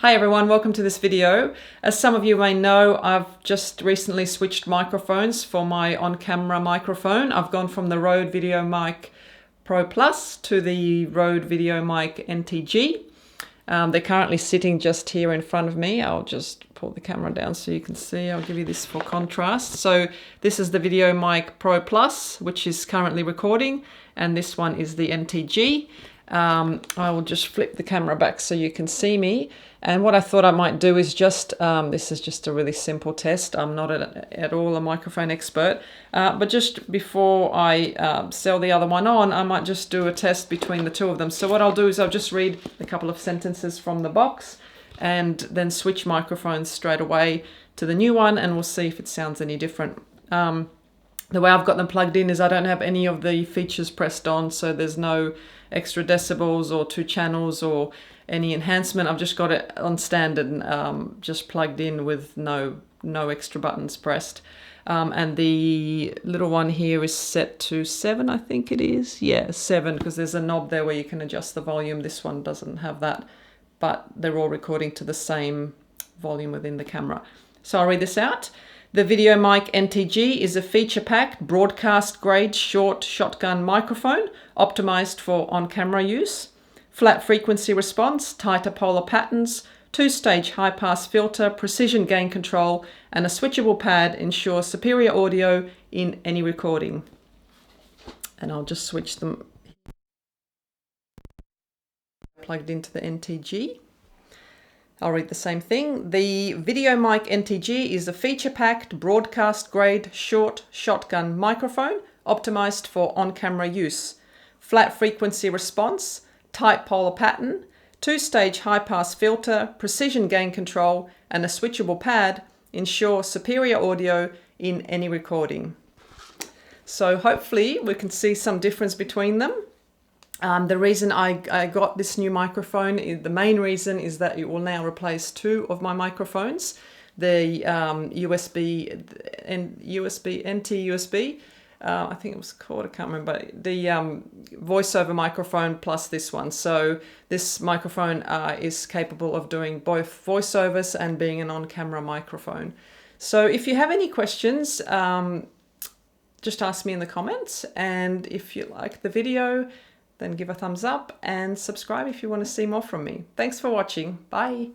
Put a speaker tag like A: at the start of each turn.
A: Hi everyone, welcome to this video. As some of you may know, I've just recently switched microphones for my on-camera microphone. I've gone from the Rode Video Mic Pro Plus to the Rode Video Mic NTG. They're currently sitting just here in front of me. I'll just pull the camera down so you can see. I'll give you this for contrast. So this is the Video Mic Pro Plus, which is currently recording, and this one is the NTG. I will just flip the camera back so you can see me. And what I thought I might do is just, this is just a really simple test. I'm not at all a microphone expert, but just before I sell the other one on, I might just do a test between the two of them. So what I'll do is I'll just read a couple of sentences from the box and then switch microphones straight away to the new one, and we'll see if it sounds any different. The way I've got them plugged in is I don't have any of the features pressed on, so there's no extra decibels or 2 channels or any enhancement. I've just got it on standard and just plugged in with no extra buttons pressed. And the little one here is set to 7, I think it is. Yeah, 7, because there's a knob there where you can adjust the volume. This one doesn't have that, but they're all recording to the same volume within the camera. So I'll read this out. The Video Mic NTG is a feature-packed, broadcast-grade short shotgun microphone optimized for on-camera use. Flat frequency response, tighter polar patterns, 2-stage high-pass filter, precision gain control, and a switchable pad ensure superior audio in any recording. And I'll just switch them plugged into the NTG. I'll read the same thing. The Video Mic NTG is a feature-packed, broadcast-grade, short shotgun microphone optimized for on-camera use. Flat frequency response, tight polar pattern, 2-stage high-pass filter, precision gain control, and a switchable pad ensure superior audio in any recording. So hopefully we can see some difference between them. The reason I got this new microphone, the main reason is that it will now replace 2 of my microphones. The USB NT-USB, I think it was called, I can't remember, the voiceover microphone plus this one. So this microphone is capable of doing both voiceovers and being an on-camera microphone. So if you have any questions, just ask me in the comments. And if you like the video, then give a thumbs up and subscribe if you want to see more from me. Thanks for watching. Bye.